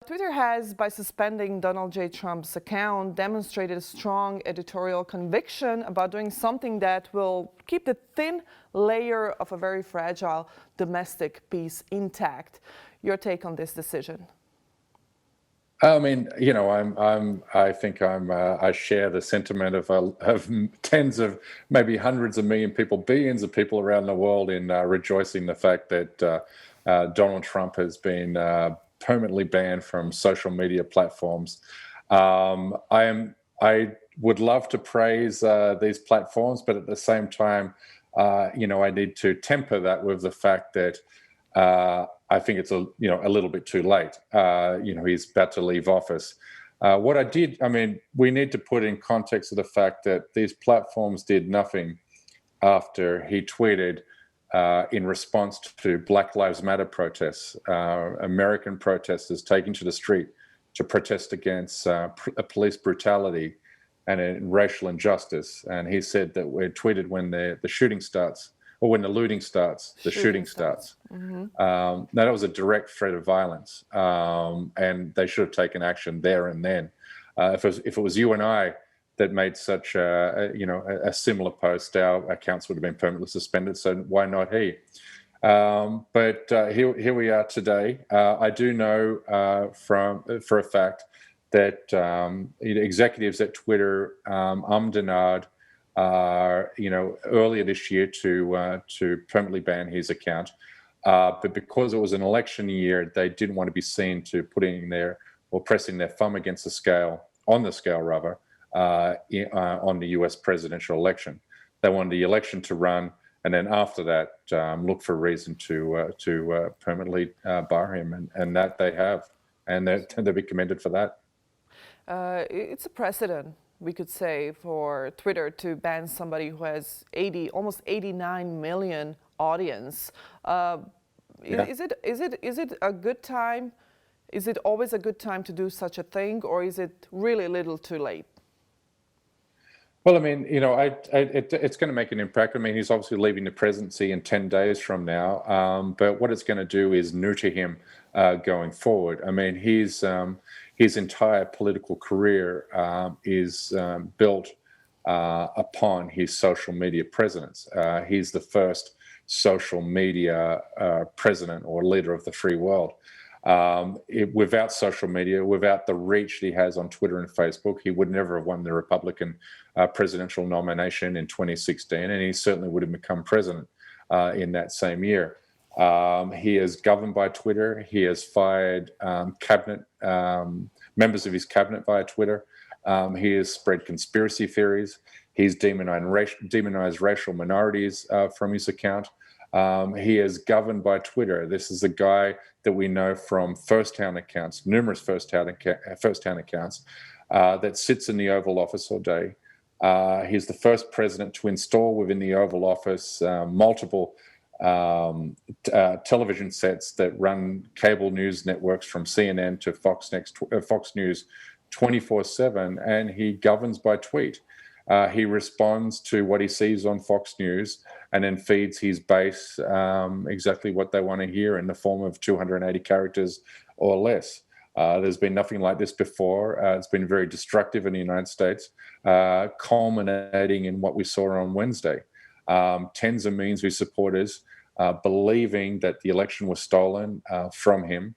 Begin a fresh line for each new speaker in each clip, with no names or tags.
Twitter has, by suspending Donald J. Trump's account, demonstrated a strong editorial conviction about doing something that will keep the thin layer of a very fragile domestic peace intact. Your take on this decision?
I mean, I share the sentiment of tens of, maybe hundreds of million people, billions of people around the world in rejoicing the fact that Donald Trump has been permanently banned from social media platforms. I would love to praise these platforms, but at the same time, I need to temper that with the fact that I think it's a little bit too late. He's about to leave office. We need to put in context of the fact that these platforms did nothing after he tweeted in response to Black Lives Matter protests, American protesters taking to the street to protest against police brutality and racial injustice. And he said that we tweeted when the shooting starts, or when the looting starts, the shooting starts.
Mm-hmm.
Now, that was a direct threat of violence, and they should have taken action there and then. If it was you and I that made such a similar post, our accounts would have been permanently suspended. So why not he? But here we are today. I do know for a fact that executives at Twitter denied earlier this year to permanently ban his account. But because it was an election year, they didn't want to be seen to pressing their thumb against the scale, on the US presidential election. They wanted the election to run, and then after that, look for a reason to permanently bar him, and that they have, and they'll be commended for that.
It's a precedent, we could say, for Twitter to ban somebody who has almost 89 million audience.
Yeah.
Is it a good time? Is it always a good time to do such a thing, or is it really a little too late?
Well, I mean, it's going to make an impact. I mean, he's obviously leaving the presidency in 10 days from now. But what it's going to do is neuter him going forward. I mean, his entire political career is built upon his social media presence. He's the first social media president or leader of the free world. Without social media, without the reach he has on Twitter and Facebook, he would never have won the Republican presidential nomination in 2016, and he certainly would have become president in that same year. He is governed by Twitter. He has fired cabinet members of his cabinet via Twitter. He has spread conspiracy theories. He's demonized racial minorities from his account. He is governed by Twitter. This is a guy that we know from first-hand accounts, numerous first-hand accounts, that sits in the Oval Office all day. He's the first president to install within the Oval Office multiple television sets that run cable news networks from CNN to Fox News 24/7, and he governs by tweet. He responds to what he sees on Fox News and then feeds his base exactly what they want to hear in the form of 280 characters or less. There's been nothing like this before. It's been very destructive in the United States, culminating in what we saw on Wednesday. Tens of millions of his supporters believing that the election was stolen from him,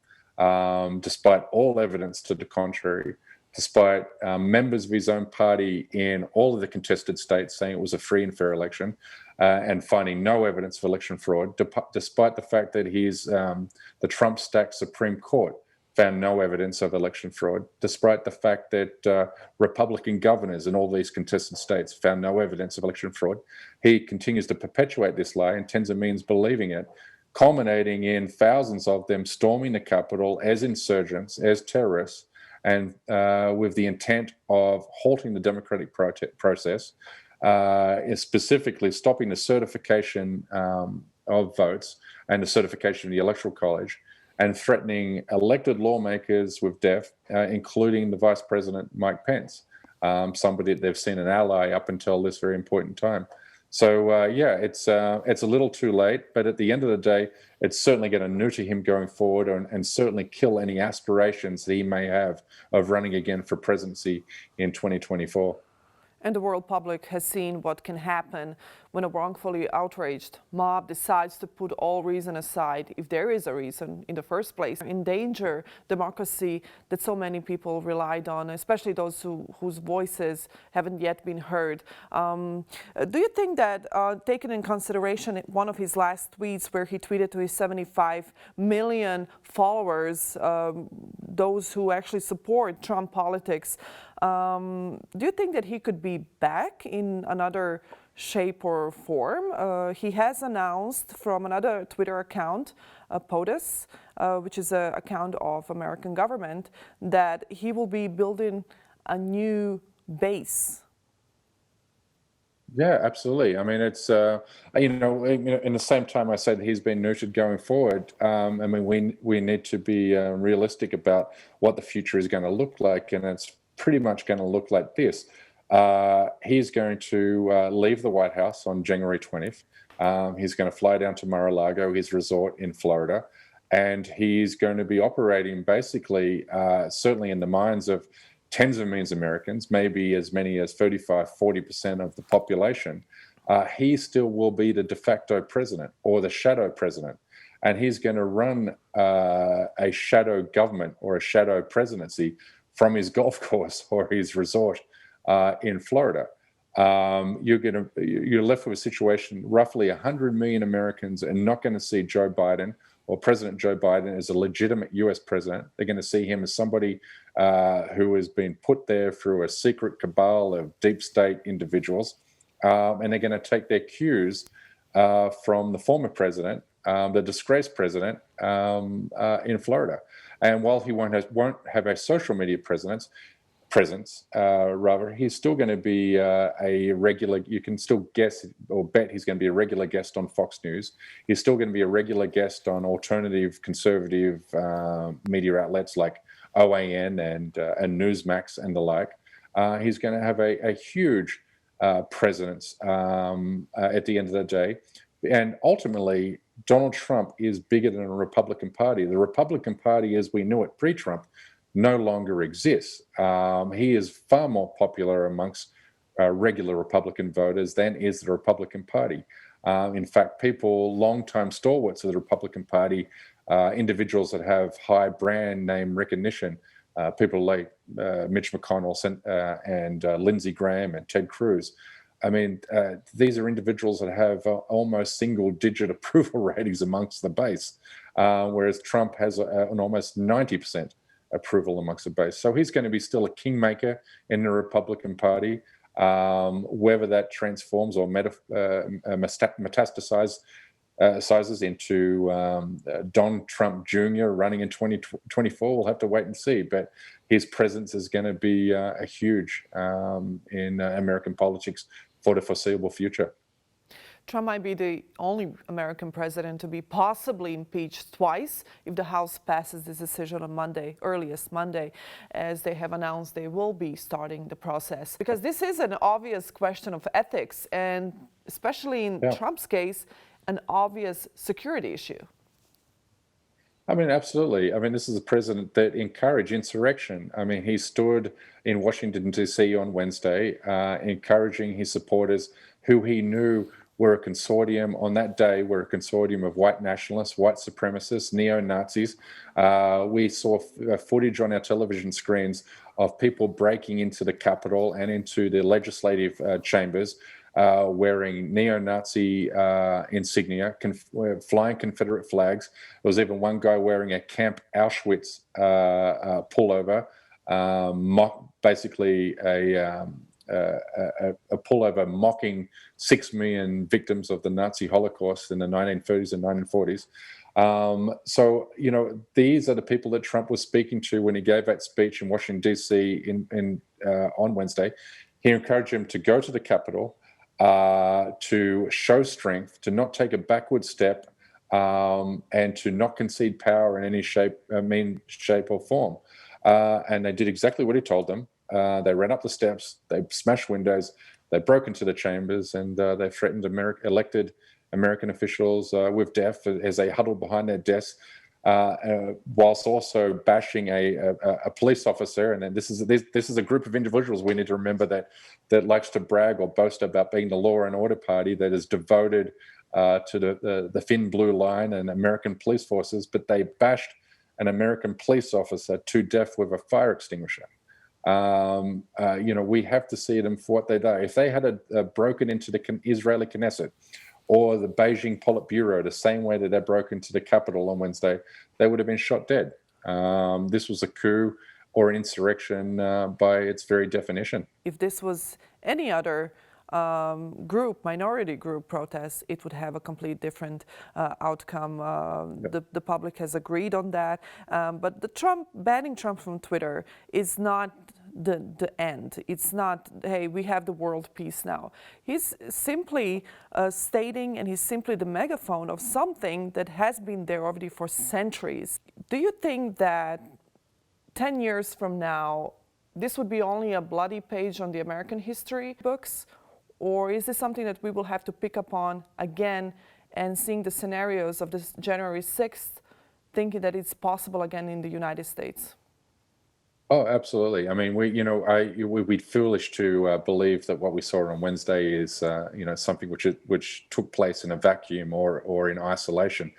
despite all evidence to the contrary, despite members of his own party in all of the contested states saying it was a free and fair election, and finding no evidence of election fraud, despite the fact that the Trump-stacked Supreme Court found no evidence of election fraud, despite the fact that Republican governors in all these contested states found no evidence of election fraud. He continues to perpetuate this lie, and tens of millions believing it, culminating in thousands of them storming the Capitol as insurgents, as terrorists, and with the intent of halting the democratic process, specifically stopping the certification of votes and the certification of the Electoral College, and threatening elected lawmakers with death, including the Vice President, Mike Pence, somebody they've seen an ally up until this very important time. So yeah, it's a little too late, but at the end of the day, it's certainly going to neuter him going forward, and certainly kill any aspirations that he may have of running again for presidency in 2024.
And the world public has seen what can happen when a wrongfully outraged mob decides to put all reason aside, if there is a reason in the first place, endanger democracy that so many people relied on, especially those whose voices haven't yet been heard. Do you think that, taken in consideration one of his last tweets where he tweeted to his 75 million followers, those who actually support Trump politics, do you think that he could be back in another shape or form? He has announced from another Twitter account, POTUS, which is an account of American government, that he will be building a base.
Yeah, absolutely. I mean, it's in the same time I said he's been neutered going forward. I mean, we need to be realistic about what the future is going to look like, and it's pretty much going to look like this. He's going to leave the White House on January 20th. He's going to fly down to Mar-a-Lago, his resort in Florida, and he's going to be operating basically, certainly in the minds of tens of millions of Americans, maybe as many as 35–40% of the population. He still will be the de facto president or the shadow president. And he's going to run a shadow government or a shadow presidency from his golf course or his resort in Florida. You're left with a situation, roughly 100 million Americans are not going to see Joe Biden or President Joe Biden as a legitimate US president. They're going to see him as somebody who has been put there through a secret cabal of deep state individuals. And they're going to take their cues from the former president, the disgraced president in Florida. And while he won't have a social media presence, he's still going to be a regular. You can still guess or bet he's going to be a regular guest on Fox News. He's still going to be a regular guest on alternative conservative media outlets like OAN and Newsmax and the like. He's going to have a huge presence at the end of the day. And ultimately, Donald Trump is bigger than the Republican Party. The Republican Party, as we knew it pre-Trump, no longer exists. He is far more popular amongst regular Republican voters than is the Republican Party. In fact, long-time stalwarts of the Republican Party, individuals that have high brand name recognition, people like Mitch McConnell and Lindsey Graham and Ted Cruz. I mean, these are individuals that have almost single-digit approval ratings amongst the base, whereas Trump has an almost 90% approval amongst the base. So he's going to be still a kingmaker in the Republican Party. Whether that transforms or metastasizes into Don Trump Jr. running in 2024, we'll have to wait and see. But his presence is going to be a huge in American politics for the foreseeable future.
Trump might be the only American president to be possibly impeached twice if the House passes this decision on Monday, earliest Monday, as they have announced they will be starting the process. Because this is an obvious question of ethics, and especially in Trump's case, an obvious security issue.
I mean, absolutely. I mean, this is a president that encouraged insurrection. I mean, he stood in Washington, D.C. on Wednesday, encouraging his supporters who he knew were a consortium on that day, were a consortium of white nationalists, white supremacists, neo-Nazis. We saw footage on our television screens of people breaking into the Capitol and into the legislative chambers, wearing neo-Nazi insignia, flying Confederate flags. There was even one guy wearing a Camp Auschwitz pullover, basically a pullover mocking 6 million victims of the Nazi Holocaust in the 1930s and 1940s. So, these are the people that Trump was speaking to when he gave that speech in Washington, D.C. on Wednesday. He encouraged him to go to the Capitol, to show strength, to not take a backward step, and to not concede power in any shape or form. And they did exactly what he told them. They ran up the steps, they smashed windows, They broke into the chambers and they threatened elected American officials with death as they huddled behind their desks, whilst also bashing a police officer. And then this is a group of individuals we need to remember that likes to brag or boast about being the law and order party that is devoted to the thin blue line and American police forces, but they bashed an American police officer to death with a fire extinguisher. We have to see them for what they do. If they had broken into the Israeli Knesset or the Beijing Politburo the same way that they broke into the Capitol on Wednesday, they would have been shot dead. This was a coup or an insurrection by its very definition.
If this was any other minority group protest, it would have a complete different outcome. The public has agreed on that. But banning Trump from Twitter is not the end. It's not, hey, we have the world peace now. He's simply stating, and he's simply the megaphone of something that has been there already for centuries. Do you think that 10 years from now, this would be only a bloody page on the American history books? Or is this something that we will have to pick up on again and seeing the scenarios of this January 6th, thinking that it's possible again in the United States?
Oh, absolutely. I mean, we'd be foolish to believe that what we saw on Wednesday is, something which took place in a vacuum or in isolation.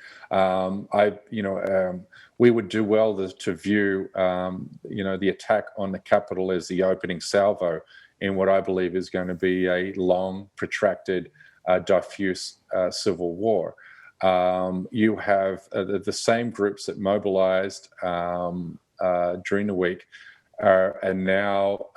We would do well to view, the attack on the Capitol as the opening salvo in what I believe is going to be a long, protracted, diffuse civil war. You have the same groups that mobilized during the week are now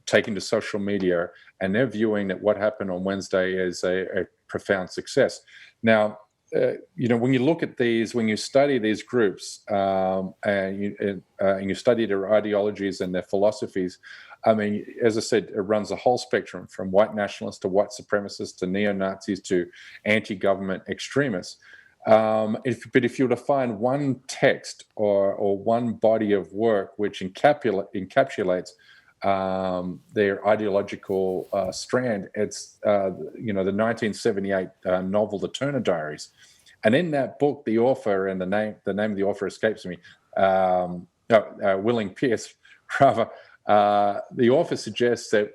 taking to social media, and they're viewing that what happened on Wednesday as a profound success. Now, when you look at these, when you study these groups and you study their ideologies and their philosophies, I mean, as I said, it runs a whole spectrum from white nationalists to white supremacists to neo-Nazis to anti-government extremists. But if you were to find one text or one body of work which encapsulates their ideological strand, it's the 1978 novel The Turner Diaries, and in that book, the author, and the name of the author escapes me, Willing Pierce, rather. The author suggests that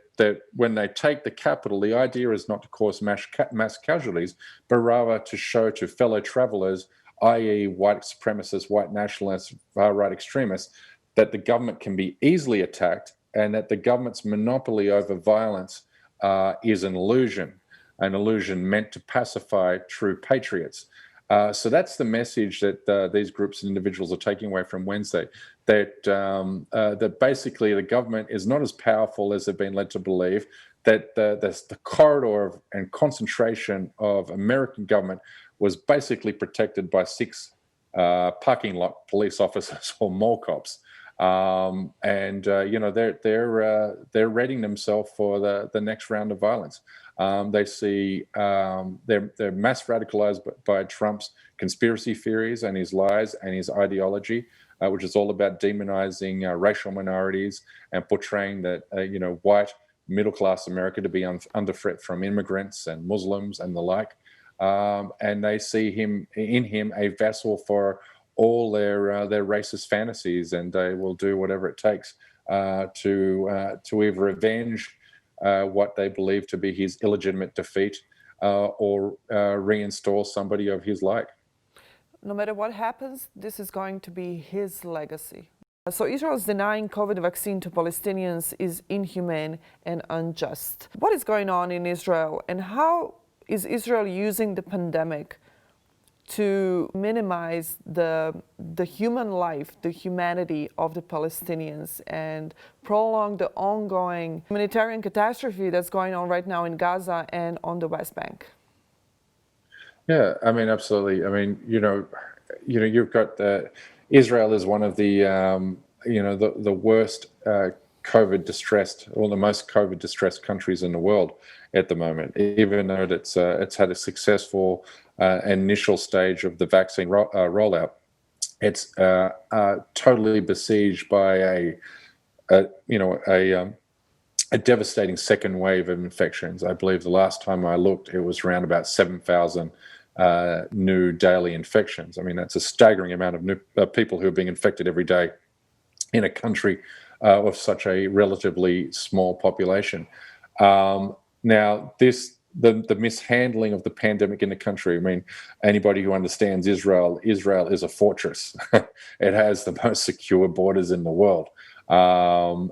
when they take the Capitol, the idea is not to cause mass casualties, but rather to show to fellow travelers, i.e. white supremacists, white nationalists, far-right extremists, that the government can be easily attacked and that the government's monopoly over violence is an illusion meant to pacify true patriots. So that's the message that these groups and individuals are taking away from Wednesday, that basically the government is not as powerful as they've been led to believe, that the corridor and concentration of American government was basically protected by 6 parking lot police officers or mall cops. They're readying themselves for the next round of violence. They see they're mass radicalized by Trump's conspiracy theories and his lies and his ideology, which is all about demonizing racial minorities and portraying that white middle-class America to be under threat from immigrants and Muslims and the like. And they see in him a vessel for all their racist fantasies, and they will do whatever it takes to either avenge what they believe to be his illegitimate defeat or reinstall somebody of his like.
No matter what happens, this is going to be his legacy. So Israel's denying COVID vaccine to Palestinians is inhumane and unjust. What is going on in Israel, and how is Israel using the pandemic to minimize the human life, the humanity of the Palestinians, and prolong the ongoing humanitarian catastrophe that's going on right now in Gaza and on the West Bank?
Yeah, I mean, absolutely. I mean, you've got Israel is one of the the worst COVID distressed, or the most COVID distressed countries in the world at the moment. Even though it's had a successful initial stage of the vaccine rollout, it's totally besieged by a a devastating second wave of infections. I believe the last time I looked, it was around about 7,000 new daily infections. I mean, that's a staggering amount of new people who are being infected every day in a country of such a relatively small population. Now, the mishandling of the pandemic in the country, I mean, anybody who understands Israel is a fortress. It has the most secure borders in the world. The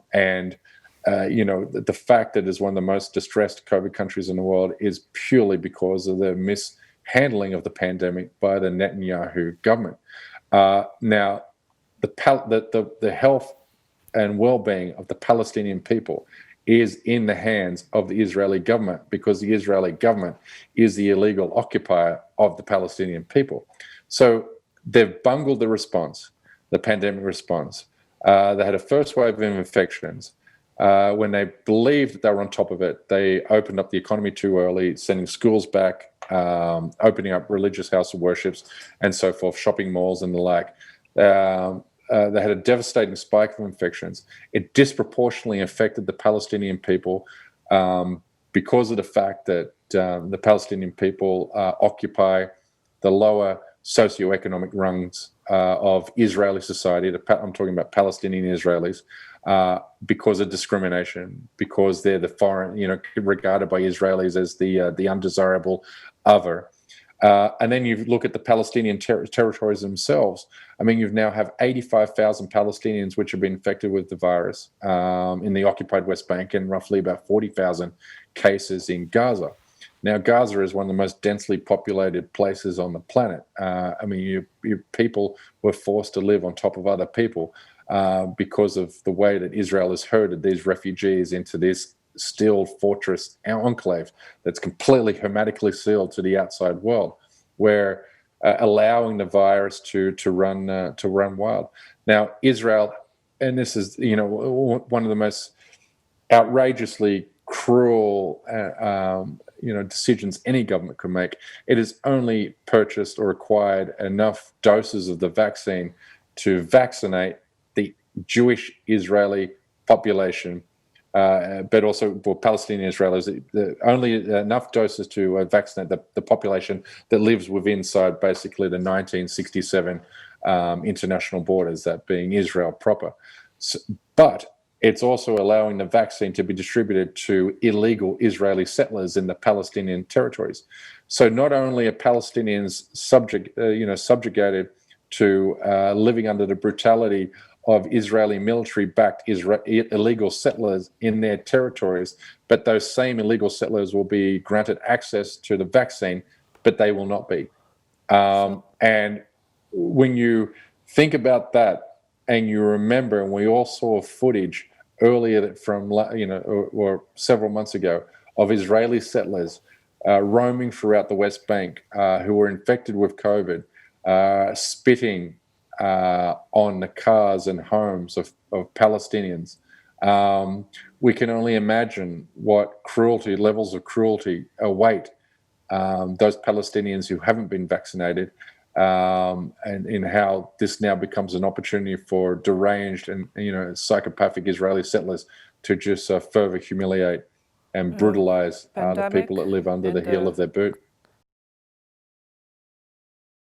fact that it's one of the most distressed COVID countries in the world is purely because of the mishandling of the pandemic by the Netanyahu government. Now, the health and well-being of the Palestinian people is in the hands of the Israeli government, because the Israeli government is the illegal occupier of the Palestinian people. So they've bungled the response, the pandemic response. They had a first wave of infections. When they believed that they were on top of it, they opened up the economy too early, sending schools back, opening up religious house of worships and so forth, shopping malls and the like. They had a devastating spike of infections. It disproportionately affected the Palestinian people because of the fact that the Palestinian people occupy the lower socioeconomic rungs of Israeli society. I'm talking about Palestinian Israelis, because of discrimination, because they're the foreign, regarded by Israelis as the undesirable other. And then you look at the Palestinian territories themselves. I mean, you now have 85,000 Palestinians which have been infected with the virus in the occupied West Bank, and roughly about 40,000 cases in Gaza. Now, Gaza is one of the most densely populated places on the planet. I mean, you people were forced to live on top of other people because of the way that Israel has herded these refugees into this steel fortress enclave that's completely hermetically sealed to the outside world, where allowing the virus to run wild. Now, Israel, and this is one of the most outrageously cruel decisions any government could make. It has only purchased or acquired enough doses of the vaccine to vaccinate the Jewish Israeli population, but also for Palestinian Israelis, only enough doses to vaccinate the population that lives inside basically the 1967 international borders, that being Israel proper. But it's also allowing the vaccine to be distributed to illegal Israeli settlers in the Palestinian territories. So not only are Palestinians subjugated to living under the brutality of Israeli military-backed illegal settlers in their territories, but those same illegal settlers will be granted access to the vaccine, but they will not be. And when you think about that, and you remember, and we all saw footage earlier from, or several months ago, of Israeli settlers roaming throughout the West Bank who were infected with COVID, spitting on the cars and homes of Palestinians. We can only imagine what levels of cruelty await those Palestinians who haven't been vaccinated, and in how this now becomes an opportunity for deranged and psychopathic Israeli settlers to just further humiliate and brutalize the people that live under the heel of their boot.